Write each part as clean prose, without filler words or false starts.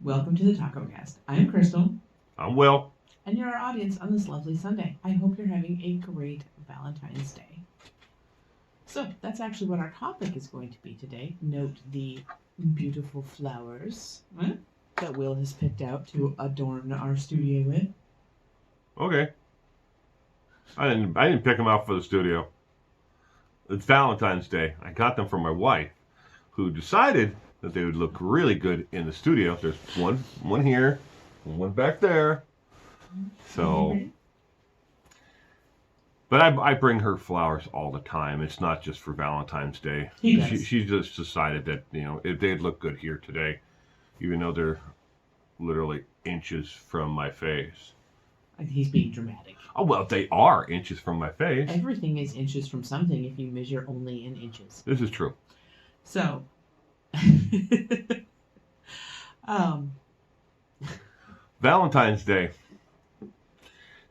Welcome to the Taco Cast. I'm Crystal, I'm Will. and you're our audience on this lovely Sunday. I hope you're having a great Valentine's Day. So, that's actually what our topic is going to be today. Note the beautiful flowers that Will has picked out to adorn our studio with. Okay. I didn't pick them out for the studio. It's Valentine's Day. I got them from my wife, who decided that they would look really good in the studio. There's one here, one back there. So, but I bring her flowers all the time. It's not just for Valentine's Day. She just decided that if they'd look good here today, even though they're literally inches from my face. He's being dramatic. Oh, well, they are inches from my face. Everything is inches from something if you measure only in inches. This is true. So, Valentine's Day.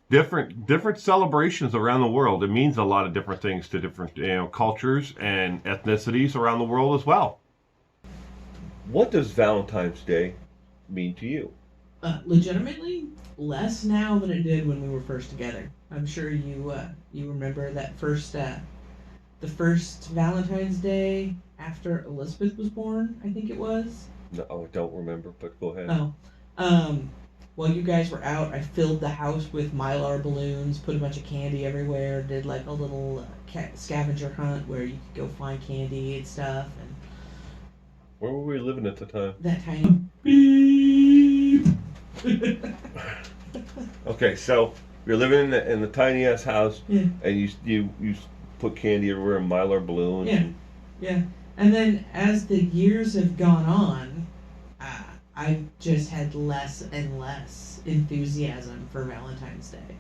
Different celebrations around the world. It means a lot of different things to different cultures and ethnicities around the world as well. What does Valentine's Day mean to you? Legitimately, less now than it did when we were first together. I'm sure you remember that the first Valentine's Day after Elizabeth was born. I think it was. No, I don't remember, but go ahead. Oh, while you guys were out, I filled the house with Mylar balloons, put a bunch of candy everywhere, did like a little scavenger hunt where you could go find candy and stuff. And where were we living at the time? That tiny beep. Okay, so you're living in the tiny ass house, Yeah. and you put candy everywhere and Mylar balloons. Yeah, yeah. And then as the years have gone on, I've just had less and less enthusiasm for Valentine's Day.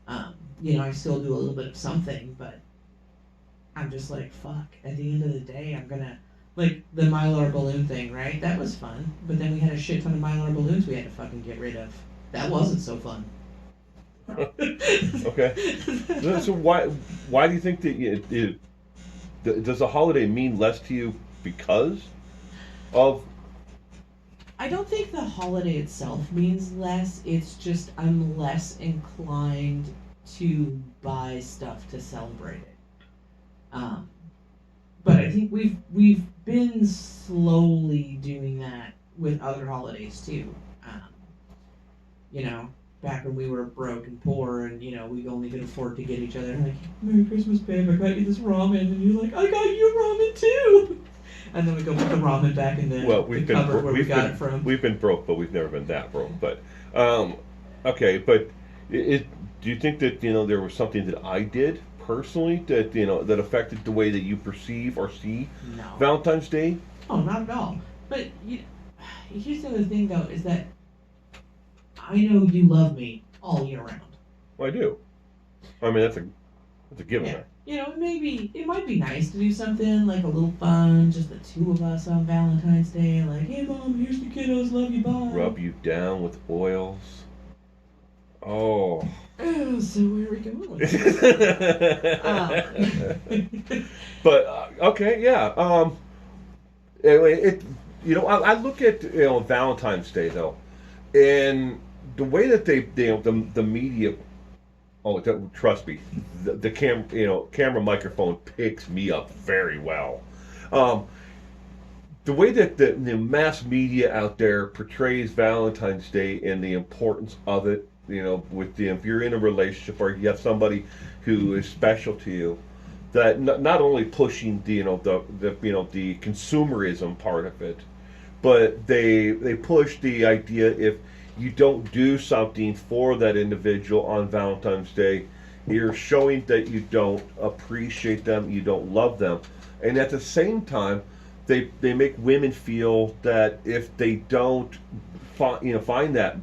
I still do a little bit of something, but I'm just like, fuck. At the end of the day, I'm gonna like the Mylar balloon thing, right? That was fun, but then we had a shit ton of Mylar balloons we had to fucking get rid of. That wasn't so fun. Okay. So why do you think that does the holiday mean less to you because of? I don't think the holiday itself means less. It's just I'm less inclined to buy stuff to celebrate it. But I think we've been slowly doing that with other holidays too. Back when we were broke and poor, and we only could afford to get each other like, "Merry Christmas, babe! I got you this ramen," and you're like, "I got you ramen too." And then we go put the ramen back in the cupboard where we got it from. We've been broke, but we've never been that broke. But okay, but do you think that there was something that I did personally that that affected the way that you perceive or see Valentine's Day? Oh, not at all. But here's the other thing, though, is that I know you love me all year round. Well, I do. I mean, that's a given. Yeah. It might be nice to do something like a little fun, just the two of us on Valentine's Day. Like, hey, Mom, here's the kiddos, love you, bye. Rub you down with oils. Oh. So where are we going with this? But okay, yeah. Anyway, I look at Valentine's Day though, and the way that the media. Oh, trust me, the camera microphone picks me up very well. The way that the mass media out there portrays Valentine's Day and the importance of it, if you're in a relationship or you have somebody who is special to you, that not only pushing the consumerism part of it, but they push the idea if you don't do something for that individual on Valentine's Day, you're showing that you don't appreciate them, you don't love them. And at the same time, they make women feel that if they don't find that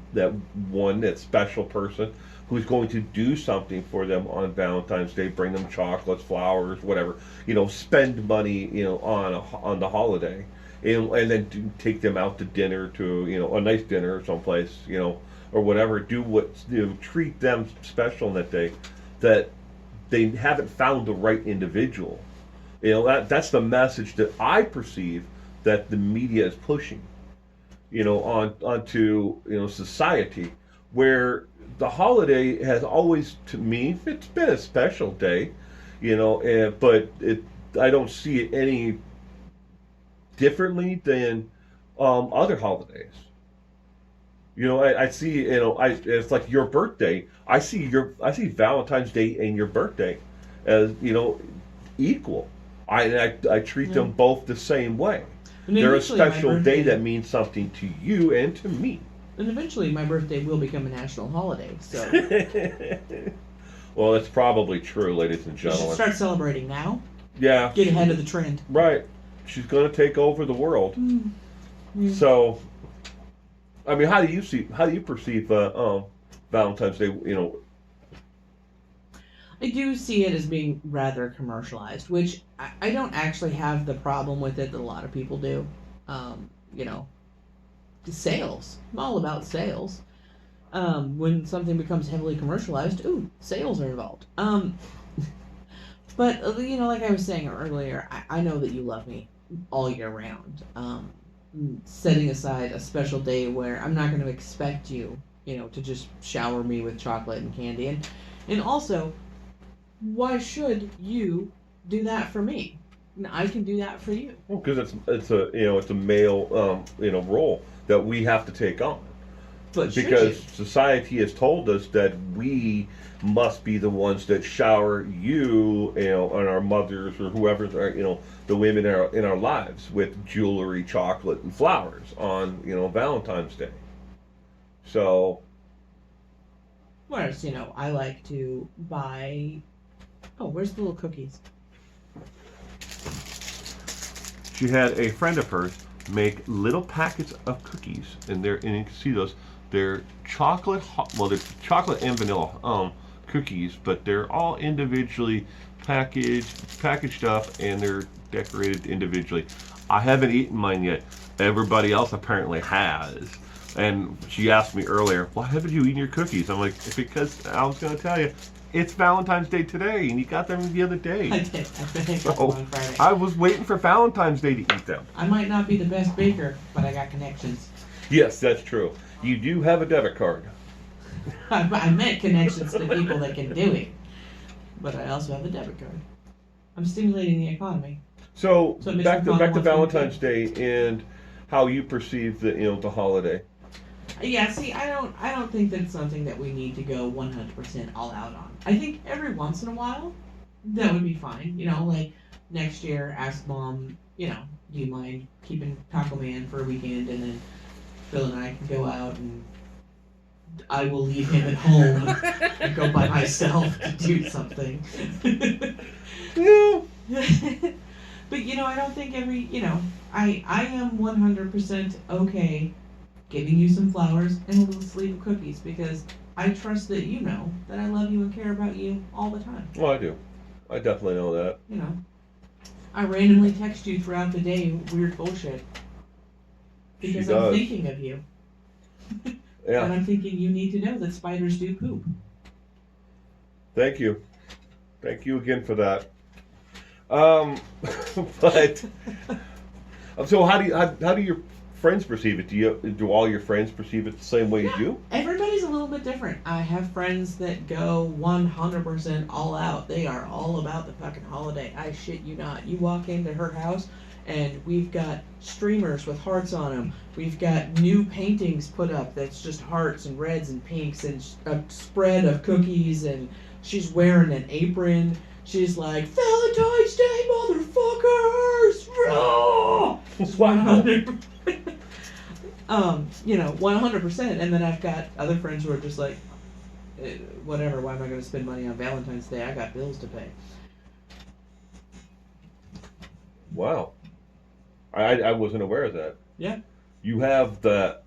special person who's going to do something for them on Valentine's Day, bring them chocolates, flowers, whatever, spend money, on the holiday. And then take them out to dinner, to a nice dinner someplace, or whatever. Do what treat them special on that day. That they haven't found the right individual. That's the message that I perceive that the media is pushing. onto society, where the holiday has always, to me, it's been a special day, but I don't see it any differently than other holidays. I see, it's like your birthday. I see Valentine's Day and your birthday as, equal. I treat them both the same way. And They're a eventually my special day birthday- that means something to you and to me. And eventually my birthday will become a national holiday, so Well, it's probably true, ladies and you should gentlemen. start celebrating now. Yeah. Get ahead of the trend. Right. She's going to take over the world. Mm. So, I mean, how do you perceive Valentine's Day? I do see it as being rather commercialized, which I don't actually have the problem with it that a lot of people do. Sales. I'm all about sales. When something becomes heavily commercialized, sales are involved. But, like I was saying earlier, I know that you love me all year round. Setting aside a special day where I'm not going to expect you, to just shower me with chocolate and candy. And also, why should you do that for me? I can do that for you. Well, because it's a male role that we have to take on. But because society has told us that we must be the ones that shower you, and our mothers or whoever, the women in our lives with jewelry, chocolate, and flowers on, Valentine's Day. So. Whereas, I like to buy. Oh, where's the little cookies? She had a friend of hers make little packets of cookies, and you can see those. They're chocolate, they're chocolate and vanilla cookies, but they're all individually packaged up, and they're decorated individually. I haven't eaten mine yet. Everybody else apparently has. And she asked me earlier, why haven't you eaten your cookies? I'm like, because I was going to tell you, it's Valentine's Day today, and you got them the other day. I did. I got them on Friday. I was waiting for Valentine's Day to eat them. I might not be the best baker, but I got connections. Yes, that's true. You do have a debit card. I meant connections to people that can do it, but I also have a debit card. I'm stimulating the economy. So Mr. back to Connell Valentine's Day and how you perceive the holiday. Yeah, see, I don't think that's something that we need to go 100% all out on. I think every once in a while, that would be fine. Like next year, ask Mom, do you mind keeping Taco Man for a weekend, and then Phil and I can go out, and I will leave him at home and go by myself to do something. Yeah. But, I don't think I am 100% okay giving you some flowers and a little sleeve of cookies, because I trust that you know that I love you and care about you all the time. Well, I do. I definitely know that. I randomly text you throughout the day weird bullshit. Because I'm thinking of you. Yeah. And I'm thinking you need to know that spiders do poop. Thank you. Thank you again for that. But so how do your friends perceive it? Do all your friends perceive it the same way you do? Everybody's a little bit different. I have friends that go 100% all out. They are all about the fucking holiday. I shit you not. You walk into her house, and we've got streamers with hearts on them. We've got new paintings put up that's just hearts and reds and pinks, and a spread of cookies, and she's wearing an apron. She's like, Valentine's Day, motherfuckers! Raw! Wow. 100%. And then I've got other friends who are just like, whatever, why am I going to spend money on Valentine's Day? I got bills to pay. Wow. I wasn't aware of that. Yeah. You have that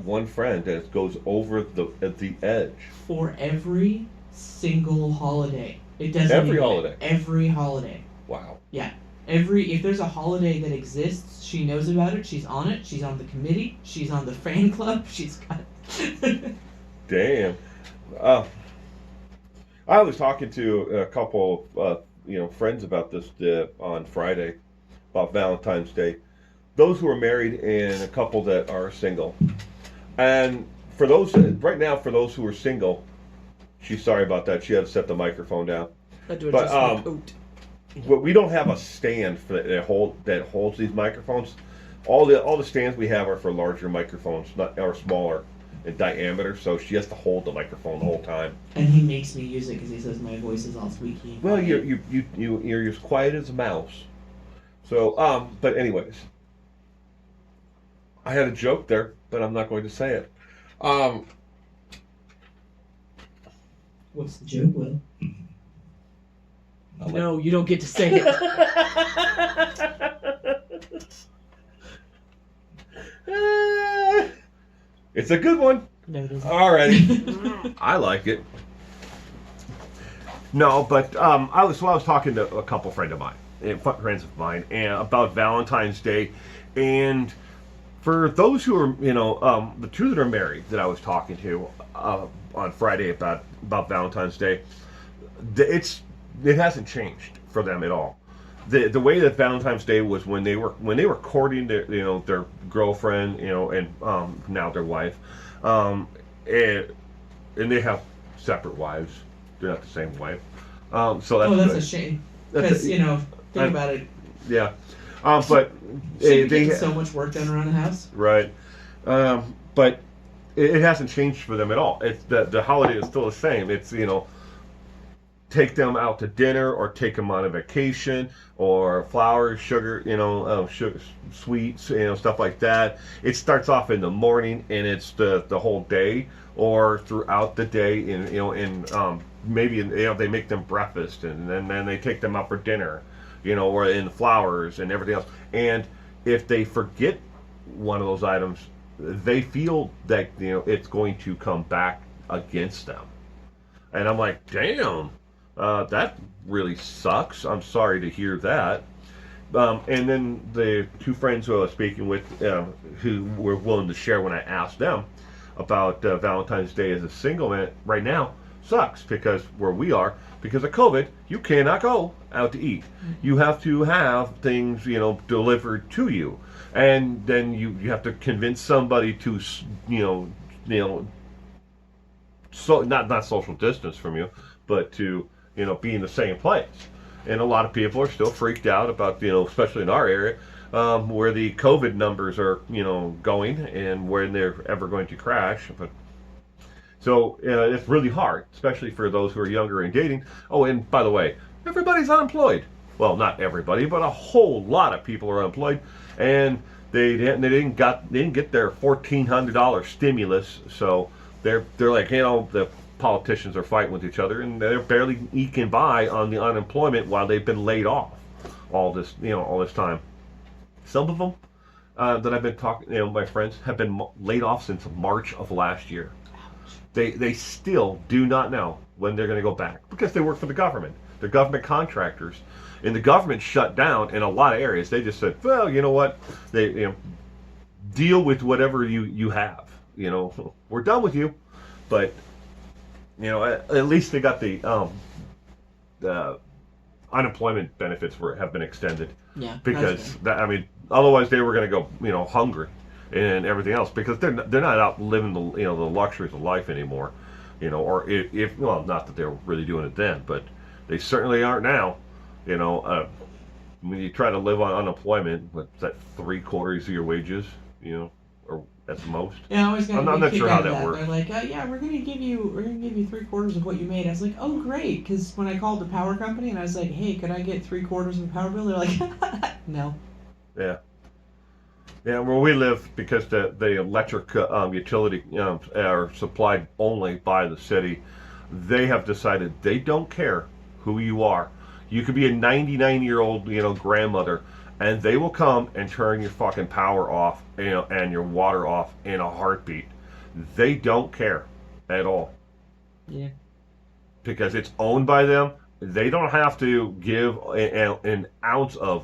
one friend that goes over the edge. For every single holiday. It doesn't Every holiday. Every holiday. Wow. Yeah. If there's a holiday that exists, she knows about it, she's on it, she's on the committee, she's on the fan club, she's got Damn. I was talking to a couple of friends about this on Friday, about Valentine's Day. those who are married and a couple that are single. And for those right now, for those who are single, she's sorry about that. She had to set the microphone down. But we don't have a stand for that holds these microphones. All the stands we have are for larger microphones, or smaller in diameter. So she has to hold the microphone the whole time. And he makes me use it because he says my voice is all squeaky. Well, you're as quiet as a mouse. So but anyways, I had a joke there, but I'm not going to say it. What's the joke, Will? No, you don't get to say it. It's a good one. No, it isn't. Alrighty. I like it. No, but I was talking to a couple friends of mine, and about Valentine's Day, and for those who are, the two that are married that I was talking to on Friday about Valentine's Day, it hasn't changed for them at all. The way that Valentine's Day was when they were courting their girlfriend, and now their wife, and they have separate wives. They're not the same wife. So that's a shame. Because think about it. Yeah, but they get so much work done around the house. Right, but it hasn't changed for them at all. It's the holiday is still the same. It's take them out to dinner or take them on a vacation or flowers, sugar, sugar, sweets, stuff like that. It starts off in the morning and it's the whole day or throughout the day, and maybe they make them breakfast and then they take them out for dinner, or in flowers and everything else. And if they forget one of those items, they feel that it's going to come back against them. And I'm like, damn. That really sucks. I'm sorry to hear that. And then the two friends who I was speaking with, who were willing to share when I asked them about Valentine's Day as a single man, right now sucks because where we are, because of COVID, you cannot go out to eat. You have to have things, delivered to you, and then you have to convince somebody to, so not social distance from you, but to be in the same place. And a lot of people are still freaked out about, especially in our area, where the COVID numbers are, going and when they're ever going to crash. But so it's really hard, especially for those who are younger and dating. Oh, and by the way, everybody's unemployed. Well, not everybody, but a whole lot of people are unemployed, and they didn't get their $1,400 stimulus. So they're like, the politicians are fighting with each other, and they're barely eking by on the unemployment while they've been laid off all this time. Some of them that I've been talking, my friends have been laid off since March of last year. They still do not know when they're going to go back because they work for the government. They're government contractors, and the government shut down in a lot of areas. They just said, well, you know what? They deal with whatever you have. We're done with you, but. At least they got the unemployment benefits have been extended. Yeah. Because otherwise they were going to go, hungry and everything else because they're not out living the the luxuries of life anymore, or if not that they were really doing it then, but they certainly aren't now. When you try to live on unemployment, what's that, 3/4 of your wages, or at the most. Yeah, I always got. I'm not sure how that works. They're like, we're gonna give you 3/4 of what you made. I was like, oh great, because when I called the power company and I was like, hey, could I get 3/4 of the power bill? They're like, no. Yeah. Yeah, where we live, because the electric utility are supplied only by the city, they have decided they don't care who you are. You could be a 99-year-old grandmother, and they will come and turn your fucking power off, and your water off in a heartbeat. They don't care at all. Yeah. Because it's owned by them. They don't have to give an ounce of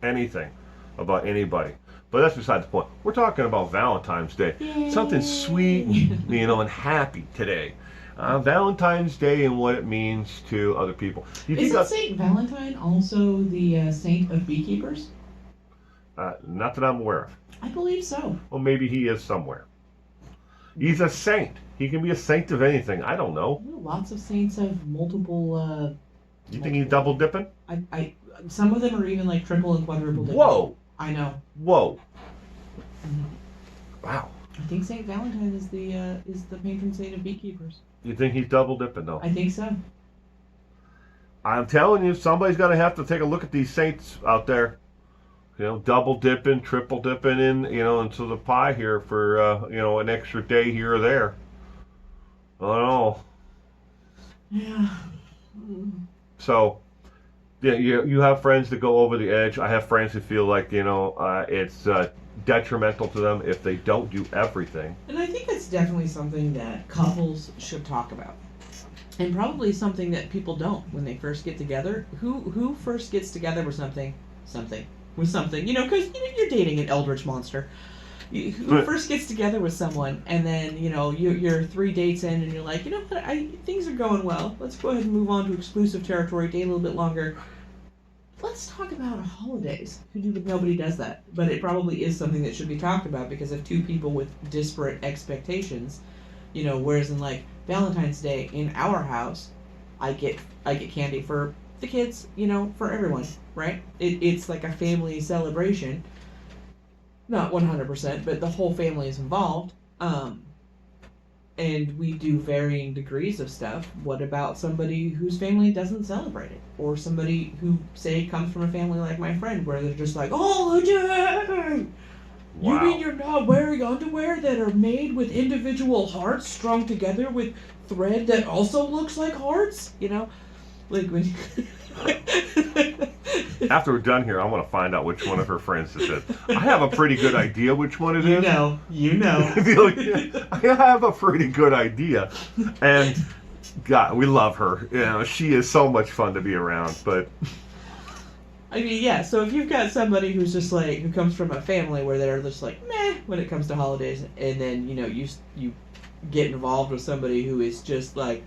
anything about anybody. But that's beside the point. We're talking about Valentine's Day. Yay. Something sweet, and happy today. Valentine's Day and what it means to other people. Isn't Saint Valentine also the saint of beekeepers? Not that I'm aware of. I believe so. Well, maybe he is somewhere. He's a saint. He can be a saint of anything. I don't know. Lots of saints have multiple. You think he's double dipping? Some of them are even like triple and quadruple dipping. Whoa! I know. Whoa! Mm-hmm. Wow. I think Saint Valentine is the patron saint of beekeepers. You think he's double dipping though? I think so. I'm telling you, somebody's gonna have to take a look at these saints out there. You know, double dipping, triple dipping into the pie here for an extra day here or there. I don't know. Yeah. So, yeah, you have friends that go over the edge. I have friends who feel like it's detrimental to them if they don't do everything. And I think it's definitely something that couples should talk about. And probably something that people don't when they first get together. Who first gets together with something? Because you're dating an eldritch monster. Who first gets together with someone, and then you're 3 dates in, and you're like, you know what, things are going well. Let's go ahead and move on to exclusive territory, date a little bit longer. Let's talk about holidays. Nobody does that, but it probably is something that should be talked about, because if two people with disparate expectations, whereas in like Valentine's Day in our house, I get candy for the kids, for everyone, right? It's like a family celebration. Not 100%, but the whole family is involved. And we do varying degrees of stuff. What about somebody whose family doesn't celebrate it? Or somebody who, say, comes from a family like my friend, where they're just like, holiday! Wow. You mean you're not wearing underwear that are made with individual hearts strung together with thread that also looks like hearts? Like when After we're done here, I want to find out which one of her friends is it. I have a pretty good idea which one it is. You know. I have a pretty good idea. And, God, we love her. She is so much fun to be around, but... I mean, yeah, so if you've got somebody who's just like, who comes from a family where they're just like, meh, when it comes to holidays, and then, you get involved with somebody who is just like,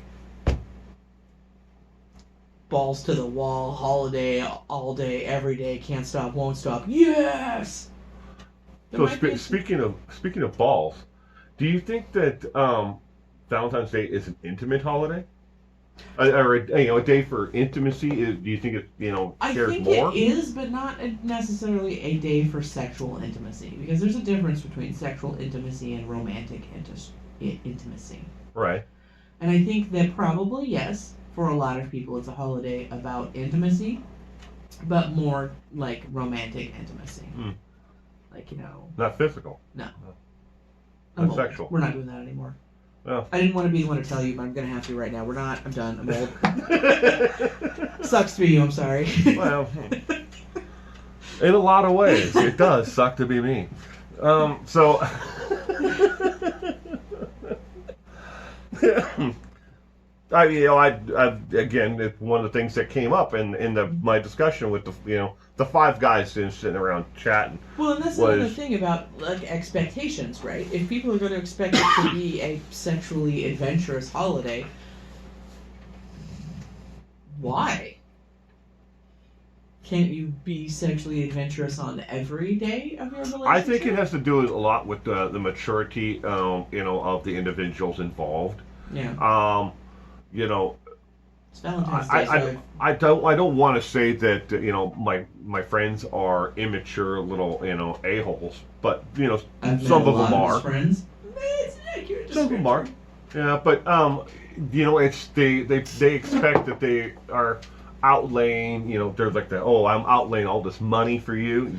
balls to the wall, holiday, all day, every day, can't stop, won't stop. Yes. So speaking of balls, do you think that Valentine's Day is an intimate holiday, or a day for intimacy? Do you think it shares more? I think it is, but not necessarily a day for sexual intimacy, because there's a difference between sexual intimacy and romantic intimacy. Right. And I think that probably yes. For a lot of people, it's a holiday about intimacy, but more like romantic intimacy. Like, Not physical. No. Not sexual. We're not doing that anymore. Oh. I didn't want to be the one to tell you, but I'm going to have to right now. We're not. I'm done. I'm old. Sucks to be you. I'm sorry. Well, in a lot of ways, it does suck to be me. So... again, it's one of the things that came up in my discussion with the 5 guys sitting around chatting. Well, and that's another thing about like expectations, right? If people are going to expect it to be a sexually adventurous holiday, why? Can't you be sexually adventurous on every day of your relationship? I think it has to do a lot with the maturity, of the individuals involved. Yeah. It's Valentine's Day. I don't want to say that my friends are immature little a-holes, but some of them are. Friends. It's an accurate description. Some of them are. Yeah, but it's they expect that they are outlaying. They're like I'm outlaying all this money for you.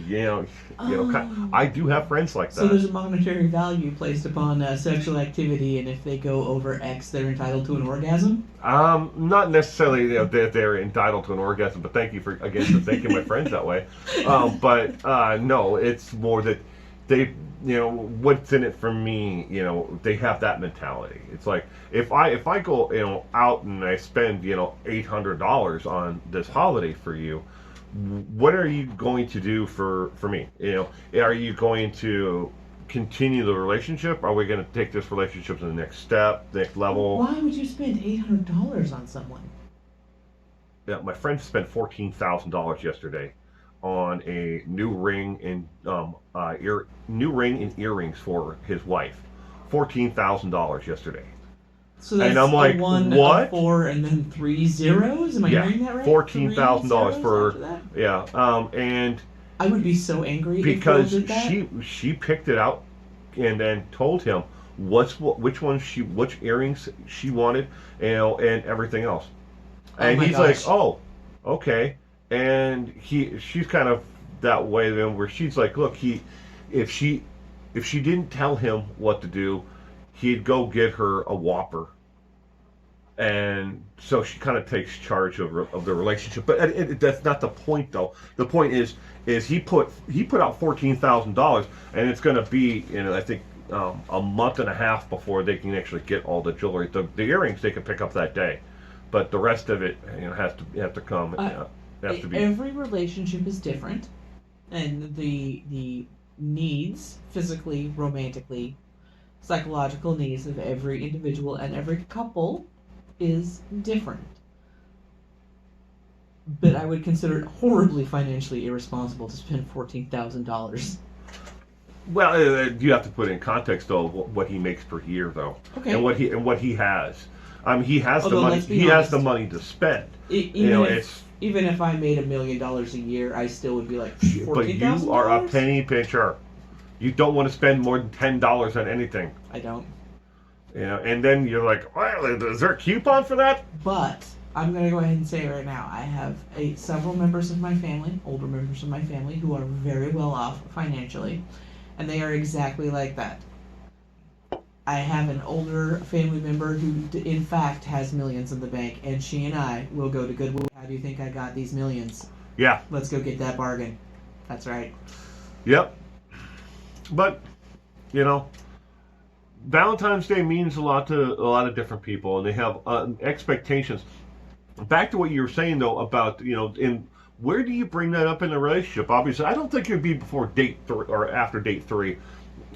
I do have friends like that. So there's a monetary value placed upon sexual activity, and if they go over X, they're entitled to an orgasm? Not necessarily that they're entitled to an orgasm, but thank you for thanking my friends that way. But no, it's more that they, what's in it for me, they have that mentality. It's like, if I go, out and I spend, $800 on this holiday for you, what are you going to do for me? Are you going to continue the relationship? Are we going to take this relationship to the next step, next level? Why would you spend $800 on someone? Yeah, my friend spent $14,000 yesterday on a new ring and earrings for his wife. $14,000 yesterday. So that's and I'm like, a one, what? a 4, and then 3 zeros? Am I hearing that right? $14,000 for that? and I would be so angry because if Bill did that. she picked it out and then told him which earrings she wanted, and everything else. And he's like, oh, okay. And she's kind of that way then, where she's like, look, if she didn't tell him what to do, he'd go get her a Whopper. And so she kind of takes charge of the relationship. But that's not the point, though. The point is he put out $14,000, and it's going to be, I think, a month and a half before they can actually get all the jewelry. The earrings they can pick up that day, but the rest of it, has to come. Has to be. Every relationship is different, and the needs, physically, romantically, psychological needs of every individual and every couple is different. But I would consider it horribly financially irresponsible to spend $14,000. Well, you have to put in context though what he makes per year though, okay, and what he has. He has the Although, money. He has the money to spend. Even if I made $1 million a year, I still would be like $14,000. But you are a penny pincher. You don't want to spend more than $10 on anything. I don't. And then you're like, well, is there a coupon for that? But I'm going to go ahead and say right now, I have several members of my family, older members of my family, who are very well off financially, and they are exactly like that. I have an older family member who, in fact, has millions in the bank, and she and I will go to Goodwill. How do you think I got these millions? Yeah. Let's go get that bargain. That's right. Yep. But, Valentine's Day means a lot to a lot of different people, and they have expectations. Back to what you were saying, though, about, where do you bring that up in the relationship? Obviously, I don't think it would be before date 3 or after date 3.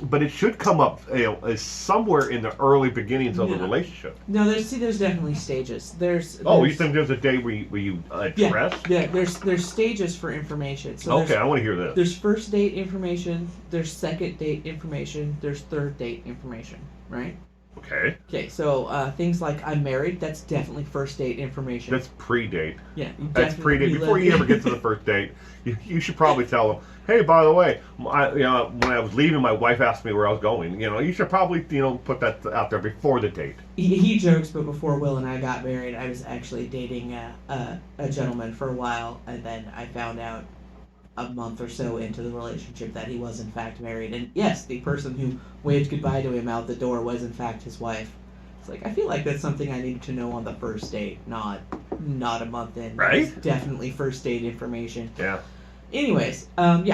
But it should come up, as somewhere in the early beginnings of the relationship. No, there's definitely stages. You think there's a day where you address? Yeah. There's stages for information. So okay, I want to hear this. There's first date information. There's second date information. There's third date information. Right. Okay. Okay. So things like I'm married. That's definitely first date information. That's pre-date. Yeah. That's pre-date. Before you ever get to the first date, you should probably tell them, hey, by the way, when I was leaving, my wife asked me where I was going. You should probably, put that out there before the date. He jokes, but before Will and I got married, I was actually dating a gentleman for a while, and then I found out a month or so into the relationship that he was in fact married. And yes, the person who waved goodbye to him out the door was in fact his wife. It's like, I feel like that's something I needed to know on the first date, not a month in. Right? It's definitely first date information. Yeah. Anyways, I'm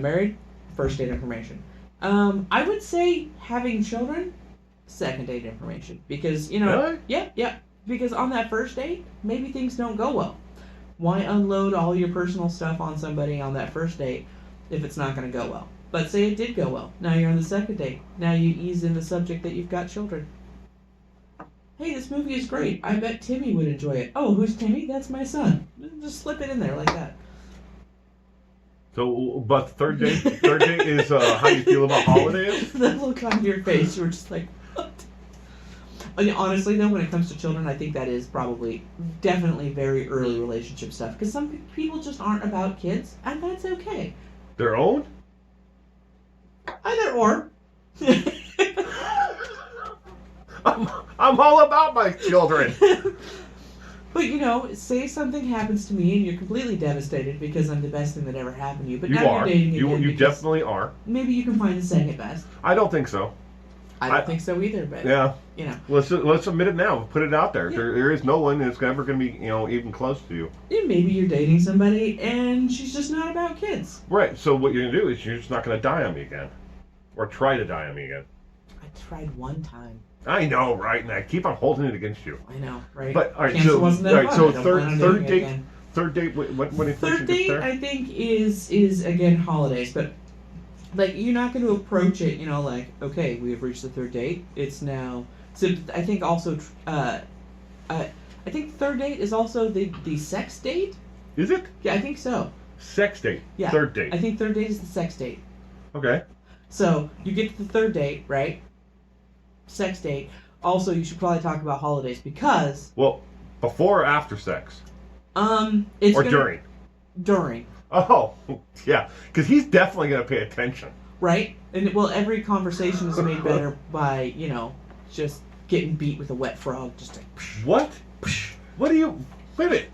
married, first date information. I would say having children, second date information. Because, Really? Yeah. Because on that first date, maybe things don't go well. Why unload all your personal stuff on somebody on that first date if it's not going to go well? Let's say it did go well. Now you're on the second date. Now you ease in the subject that you've got children. Hey, this movie is great. I bet Timmy would enjoy it. Oh, who's Timmy? That's my son. Just slip it in there like that. So, but third date is how you feel about holidays? The look on your face, you were just like, what? Honestly, though, when it comes to children, I think that is definitely very early relationship stuff. Because some people just aren't about kids, and that's okay. Their own? Either or. I'm all about my children. But, say something happens to me and you're completely devastated because I'm the best thing that ever happened to you. But you now are. You're dating again. You definitely are. Maybe you can find the second best. I don't think so. I don't think so either, but yeah. Let's admit it now. Put it out there. Yeah. There is no one that's ever going to be, even close to you. Yeah, maybe you're dating somebody and she's just not about kids. Right. So what you're going to do is you're just not going to die on me again, or try to die on me again. I tried one time. I know, right? And I keep on holding it against you. I know, right? But all right, Cancer wasn't that fun. Third date. Third date. What third date? I think is again holidays, but. You're not going to approach it, okay, we have reached the third date. It's now... So, I think also... I think third date is also the sex date? Is it? Yeah, I think so. Sex date. Yeah. Third date. I think third date is the sex date. Okay. So you get to the third date, right? Sex date. Also, you should probably talk about holidays because Well, before or after sex? it's During? During. Oh, yeah. Because he's definitely going to pay attention. Right? And well, every conversation is made better by, just getting beat with a wet frog. Just like, What? What do you... Wait a minute.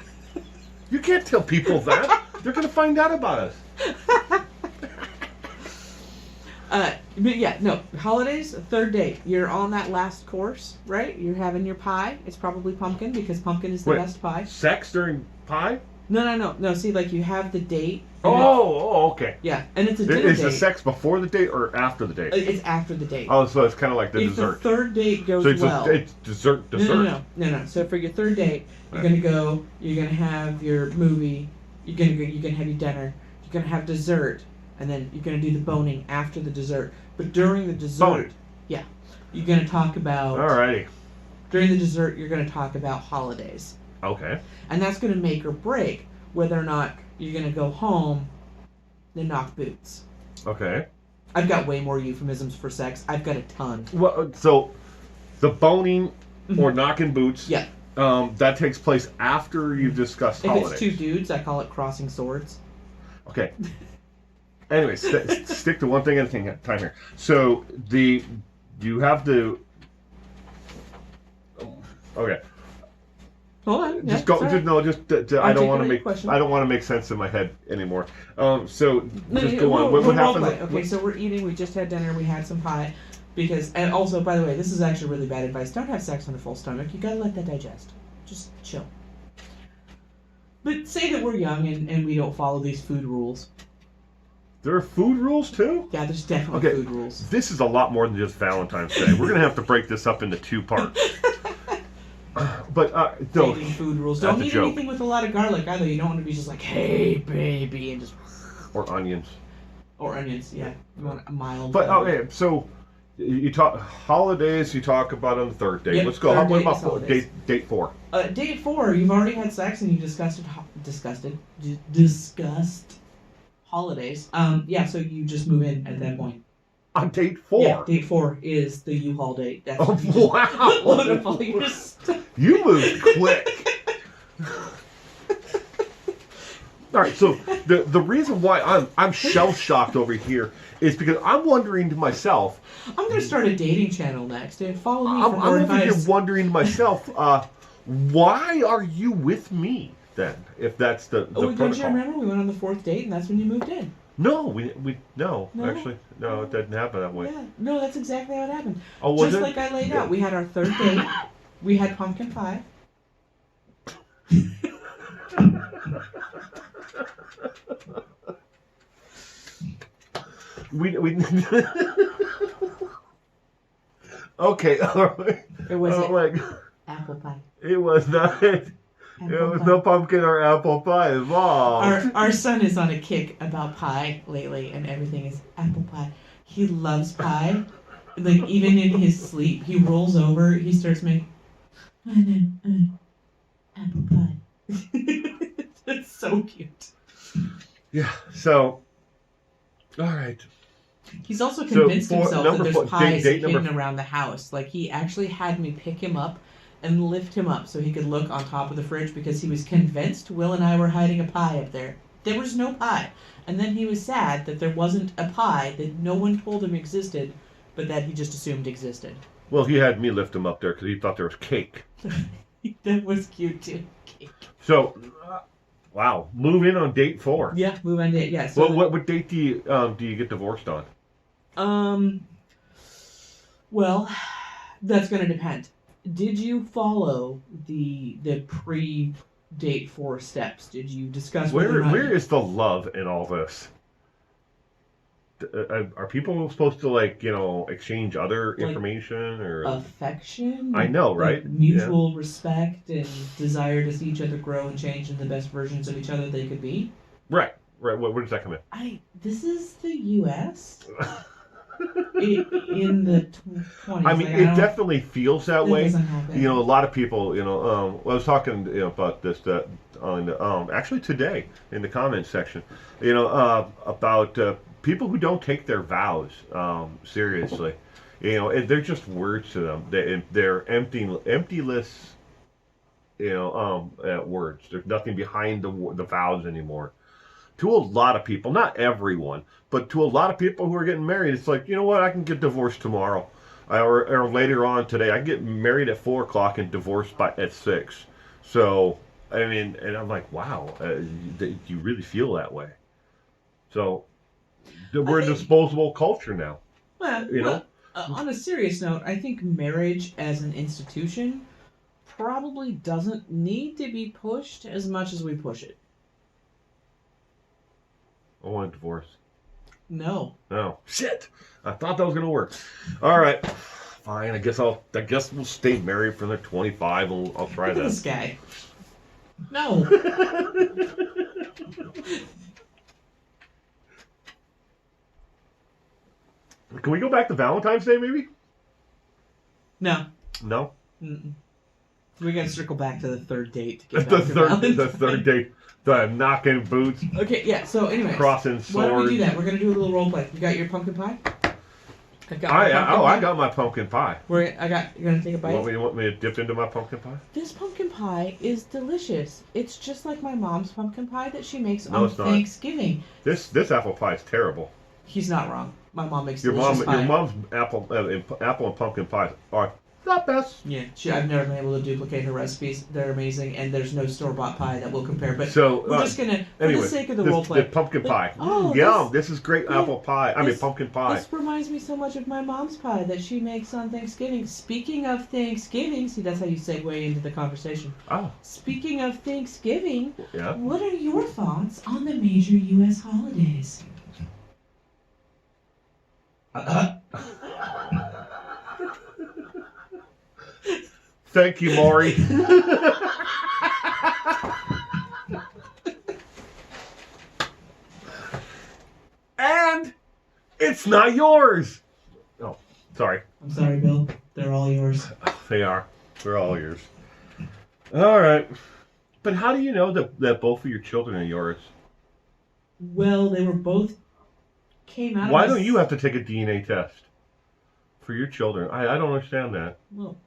You can't tell people that. They're going to find out about us. But yeah, no. Holidays, third date. You're on that last course, right? You're having your pie. It's probably pumpkin because pumpkin is the best pie. Sex during pie? No. See, like you have the date. Okay. Yeah, and it's a dinner Is date. the sex before the date or after the date? It's after the date. Oh, so it's kind of like the if dessert. the third date goes So well. it's dessert. No. So for your third date, you're gonna go. You're gonna have your movie. You're gonna have your dinner. You're gonna have dessert, and then you're gonna do the boning after the dessert. But during the dessert, Boning. yeah, you're gonna talk about. Alrighty. During the dessert, you're gonna talk about holidays, Okay. and that's gonna make or break whether or not you're gonna go home. Then knock boots. Okay. I've got way more euphemisms for sex. I've got a ton. Well, so the boning or knocking boots. Yeah. That takes place after you've discussed holidays. If it's two dudes, I call it crossing swords. Okay. Anyway, stick to one thing at a time here. So you have the. Okay. Hold on. Just go. Sorry. I don't want to make. question. I don't want to make sense in my head anymore. So No, just go on. What happened? Okay, so we're eating. We just had dinner. We had some pie. And also, by the way, this is actually really bad advice. Don't have sex on a full stomach. You gotta let that digest. Just chill. But say that we're young and we don't follow these food rules. There are food rules too? Yeah, there's definitely food rules. This is a lot more than just Valentine's Day. We're gonna have to break this up into two parts. But Dating food rules. that's Don't a eat joke. anything with a lot of garlic either. You don't want to be just like, hey baby, and just Or onions. or onions. Yeah, you want a mild. But okay, so you talk holidays. You talk about on the third date. Yep, Let's go. third What date about is holidays. date 4? Date 4, you've already had sex and you discussed holidays. Yeah, so you just move in at that point. On date 4. Yeah, date 4 is the U-Haul date. That's Oh, you just wow. load up all your stuff. You moved quick. All right, so the reason why I'm shell shocked over here is because I'm wondering to myself. I'm gonna start a dating channel next and follow me for I'm more over here advice. wondering to myself, why are you with me then? If that's the Don't protocol. you remember we went on the 4th date and that's when you moved in? No, no, No? actually, no, it didn't happen that way. Yeah, no, that's exactly how it happened. Oh, was Just it? like I laid out, we had our 3rd date. We had pumpkin pie. we okay, all right. It was like apple pie. it was not. It was no pumpkin or apple pie involved. Our son is on a kick about pie lately, and everything is apple pie. He loves pie. Like, even in his sleep, he rolls over, he starts making apple pie. It's so cute. Yeah. So, all right. He's also convinced himself that there's pies date hidden around the house. Like, he actually had me pick him up and lift him up so he could look on top of the fridge because he was convinced Will and I were hiding a pie up there. There was no pie. And then he was sad that there wasn't a pie that no one told him existed, but that he just assumed existed. Well, he had me lift him up there because he thought there was cake. That was cute too. Cake. So, wow, move in on date 4. Yeah, move on date. Yeah. So Well, what date do you get divorced on? Well, that's going to depend. Did you follow the pre-date 4 steps? Did you discuss Where is the love in all this? Are people supposed to exchange other information or affection? I know, right? Mutual respect and desire to see each other grow and change into the best versions of each other they could be. Right. Where does that come in? This is the U.S. in the 20s. I mean, it definitely feels that way. Doesn't happen. A lot of people. I was talking about this. That on actually today in the comments section, about people who don't take their vows seriously. They're just words to them. They're emptyless, words. There's nothing behind the vows anymore. To a lot of people, not everyone, but to a lot of people who are getting married, it's like, you know what, I can get divorced tomorrow. Or later on today, I can get married at 4 o'clock and divorced at 6. So, I mean, and I'm like, wow, you really feel that way. So, we're a disposable culture now. Well, on a serious note, I think marriage as an institution probably doesn't need to be pushed as much as we push it. I want a divorce. No. Oh, shit! I thought that was gonna work. All right, fine. I guess we'll stay married for another 25, and I'll try Look that. at this guy. No. Can we go back to Valentine's Day, maybe? No. No. Mm-mm. We gotta circle back to the third date to get back to Valentine's. The third date. The knocking boots. Okay, yeah. So, anyways, crossing swords. Why don't we do that? We're gonna do a little role play. You got your pumpkin pie? I got my pumpkin pie. You're gonna take a bite? You want me to dip into my pumpkin pie? This pumpkin pie is delicious. It's just like my mom's pumpkin pie that she makes No, on it's not. Thanksgiving. This apple pie is terrible. He's not wrong. My mom makes Your delicious pie. mom's apple and pumpkin pies are not best. Yeah, I've never been able to duplicate her recipes. They're amazing, and there's no store-bought pie that will compare. But so we're just gonna, for the sake of the role play, the pumpkin pie. Oh, Yum! This is great apple pie. Pumpkin pie. This reminds me so much of my mom's pie that she makes on Thanksgiving. Speaking of Thanksgiving, see, that's how you segue into the conversation. Oh. Speaking of Thanksgiving, yeah. What are your thoughts on the major U.S. holidays? Thank you, Maury. And it's not yours. Oh, sorry. I'm sorry, Bill. They're all yours. They are. They're all yours. All right. But how do you know that both of your children are yours? Well, they were both came out. Why don't you have to take a DNA test for your children? I don't understand that. Well,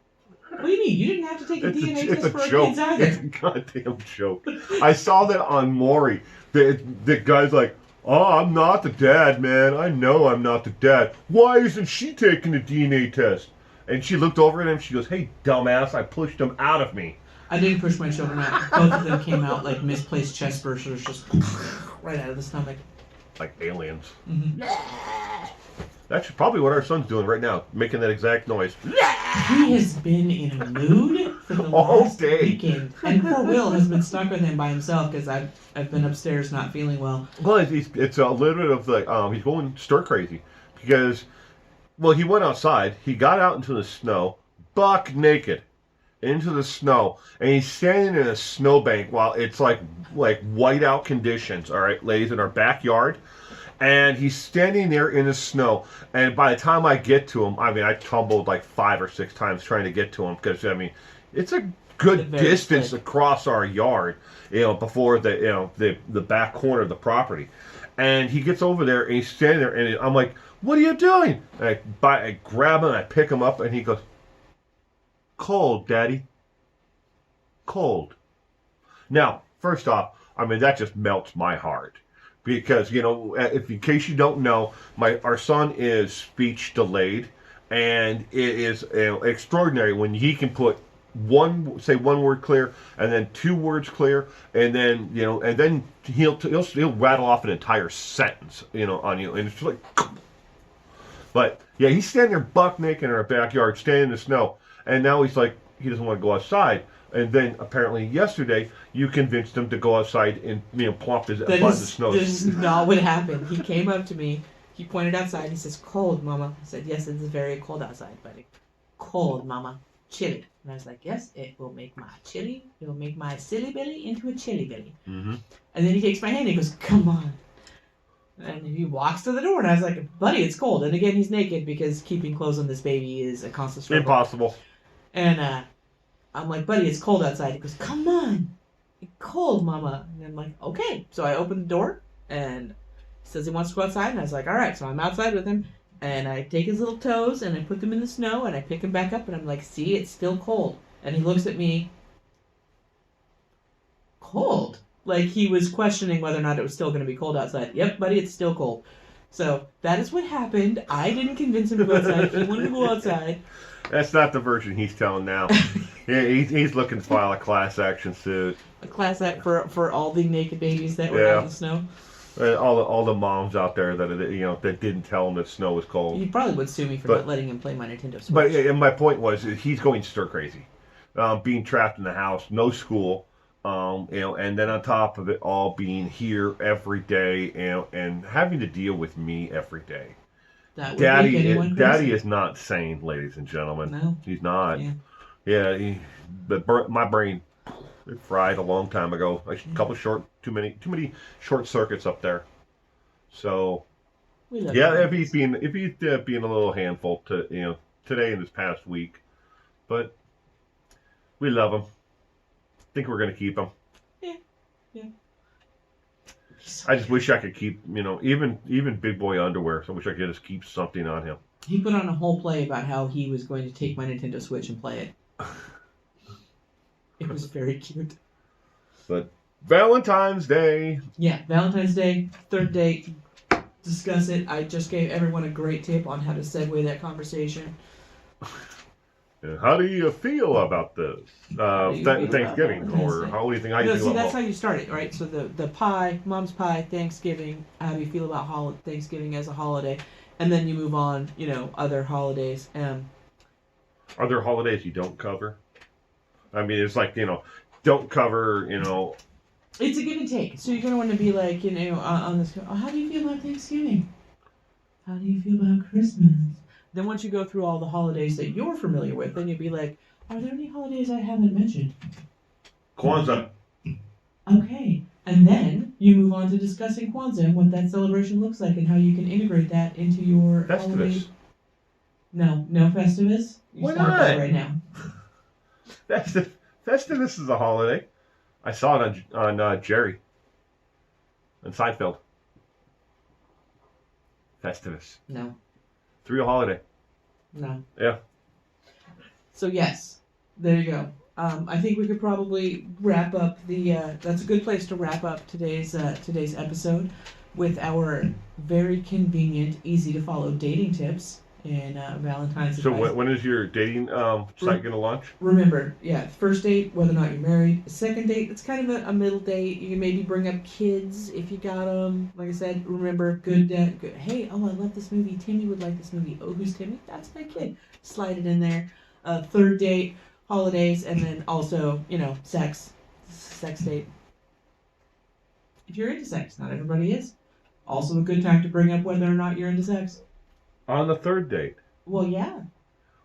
what do you mean? You didn't have to take a DNA test for our joke. kids either. It's a goddamn joke. I saw that on Maury. The guy's like, oh, I'm not the dad, man. I know I'm not the dad. Why isn't she taking a DNA test? And she looked over at him. She goes, hey, dumbass, I pushed him out of me. I didn't push my children out. Both of them came out like misplaced chest bursters, just right out of the stomach. Like aliens. Mm-hmm. That's probably what our son's doing right now, making that exact noise. He has been in a mood for the all last day. weekend. And poor Will has been stuck with him by himself because I've been upstairs not feeling well. Well, it's a little bit of like, he's going stir crazy. Because, well, he went outside. He got out into the snow, buck naked, into the snow. And he's standing in a snowbank while it's like whiteout conditions, all right, ladies, in our backyard. And he's standing there in the snow. And by the time I get to him, I tumbled like 5 or 6 times trying to get to him. Because, it's a good distance across our yard, before the back corner of the property. And he gets over there and he's standing there. And I'm like, what are you doing? And I grab him and I pick him up. And he goes, cold, Daddy. Cold. Now, first off, that just melts my heart. Because, if in case you don't know, our son is speech delayed, and it is extraordinary when he can put one word clear, and then 2 words clear, and then he'll rattle off an entire sentence, on you, and it's like. But yeah, he's standing there buck naked in our backyard, standing in the snow, and now he's like he doesn't want to go outside. And then apparently yesterday you convinced him to go outside and plop his butt in the snow. That is not what happened. He came up to me. He pointed outside. He says, "Cold, Mama." I said, "Yes, it is very cold outside, buddy. Cold, Mama. Chilly." And I was like, "Yes, it will make my chili. It will make my silly belly into a chilly belly." Mm-hmm. And then he takes my hand and he goes, "Come on." And he walks to the door, and I was like, "Buddy, it's cold." And again, he's naked because keeping clothes on this baby is a constant struggle. Impossible. And I'm like, "Buddy, it's cold outside." He goes, "Come on." Cold, Mama. And I'm like, okay. So I open the door, and he says he wants to go outside, and I was like, all right. So I'm outside with him, and I take his little toes, and I put them in the snow, and I pick him back up, and I'm like, see, it's still cold. And he looks at me, cold? Like he was questioning whether or not it was still going to be cold outside. Yep, buddy, it's still cold. So that is what happened. I didn't convince him to go outside. He wanted to go outside. That's not the version he's telling now. He's looking to file a class action suit. A class act for all the naked babies that were out in the snow. All the moms out there that didn't tell him that snow was cold. You probably would sue me for not letting him play my Nintendo Switch. But my point was, he's going stir crazy, being trapped in the house, no school, and then on top of it all, being here every day, and having to deal with me every day. That would make anyone crazy. Daddy is not sane, ladies and gentlemen. No, he's not. But my brain. It fried a long time ago. Too many short circuits up there. So, if he's being a little handful to today and this past week, but we love him. Think we're gonna keep him. Yeah. I just wish I could keep even big boy underwear. So I wish I could just keep something on him. He put on a whole play about how he was going to take my Nintendo Switch and play it. It was very cute. But Valentine's Day. Yeah, Valentine's Day, third date. Discuss it. I just gave everyone a great tip on how to segue that conversation. How do you feel about this? Thanksgiving, or how do you think? That's how you start it, right? So the pie, mom's pie, Thanksgiving. How do you feel about Thanksgiving as a holiday? And then you move on. Other holidays. Are there holidays you don't cover? I mean, it's like, don't cover, It's a give and take. So you're going to want to be like, on this, how do you feel about Thanksgiving? How do you feel about Christmas? Then once you go through all the holidays that you're familiar with, then you'll be like, are there any holidays I haven't mentioned? Kwanzaa. Okay. And then you move on to discussing Kwanzaa and what that celebration looks like and how you can integrate that into your holiday. No Festivus? Why not? Right now. Festivus is a holiday. I saw it on Jerry and Seinfeld. Festivus. No. It's a real holiday. No. Yeah. So yes, there you go. I think we could probably wrap up that's a good place to wrap up today's episode with our very convenient, easy to follow dating tips. And Valentine's. So when is your dating site going to launch? Remember, first date, whether or not you're married. Second date, it's kind of a middle date. You can maybe bring up kids if you got them. Like I said, remember, good. Hey, I love this movie. Timmy would like this movie. Oh, who's Timmy? That's my kid. Slide it in there. Third date, holidays, and then also, sex date. If you're into sex, not everybody is. Also a good time to bring up whether or not you're into sex. On the third date. Well, yeah.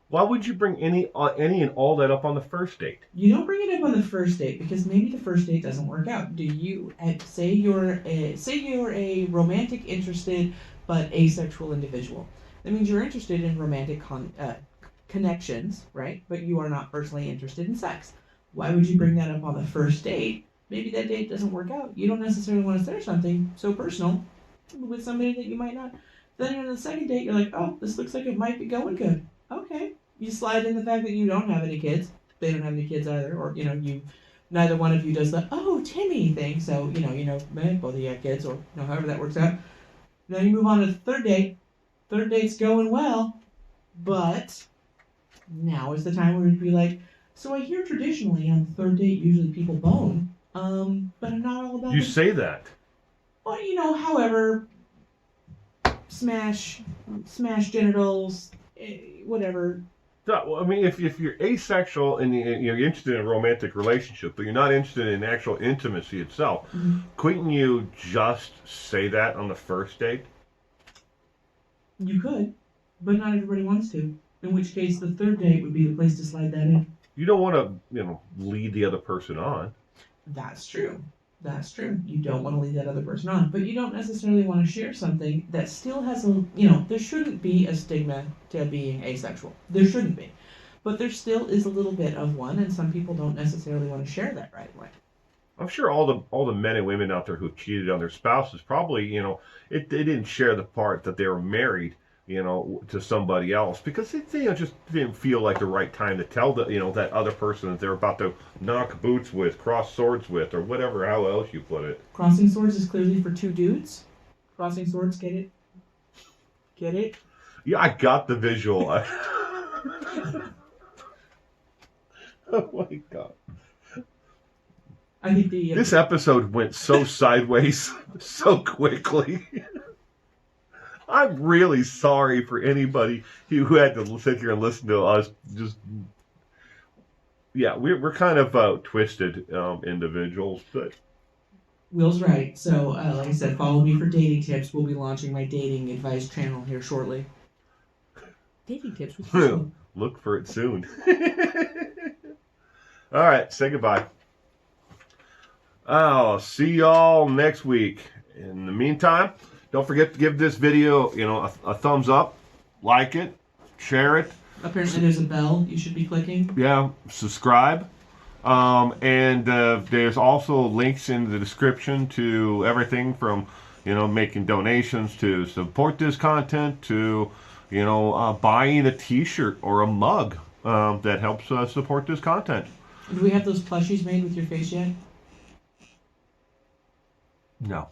Why would you bring any and all that up on the first date? You don't bring it up on the first date because maybe the first date doesn't work out. Do you say you're a romantic, interested but asexual individual? That means you're interested in romantic connections, right? But you are not personally interested in sex. Why would you bring that up on the first date? Maybe that date doesn't work out. You don't necessarily want to share something so personal with somebody that you might not. Then on the second date, you're like, oh, this looks like it might be going good. Okay. You slide in the fact that you don't have any kids. They don't have any kids either. Or, neither one of you does the, oh, Timmy thing. So, both of you have kids or, however that works out. Then you move on to the third date. Third date's going well. But now is the time where you'd be like, so I hear traditionally on the third date, usually people bone. But I'm not all about You say that. Well, however... Smash genitals, whatever. I mean, if you're asexual and you're interested in a romantic relationship, but you're not interested in actual intimacy itself, couldn't you just say that on the first date? You could, but not everybody wants to. In which case, the third date would be the place to slide that in. You don't want to, lead the other person on. That's true. That's true. You don't want to lead that other person on, but you don't necessarily want to share something that still has there shouldn't be a stigma to being asexual. There shouldn't be. But there still is a little bit of one, and some people don't necessarily want to share that right away. I'm sure all the men and women out there who cheated on their spouses probably, they didn't share the part that they were married, to somebody else because they just didn't feel like the right time to tell that other person that they're about to knock boots with, cross swords with, or whatever, how else you put it. Crossing swords is clearly for two dudes. Crossing swords, get it? Get it? Yeah, I got the visual. Oh my god. I think this episode went so sideways so quickly. I'm really sorry for anybody who had to sit here and listen to us. We're kind of twisted individuals, but Will's right. So, like I said, follow me for dating tips. We'll be launching my dating advice channel here shortly. Dating tips with Will. Look for it soon. All right, say goodbye. I'll see y'all next week. In the meantime, don't forget to give this video, a thumbs up, like it, share it. Apparently there's a bell you should be clicking. Yeah, subscribe. And there's also links in the description to everything from, making donations to support this content to, buying a t-shirt or a mug that helps support this content. Do we have those plushies made with your face yet? No.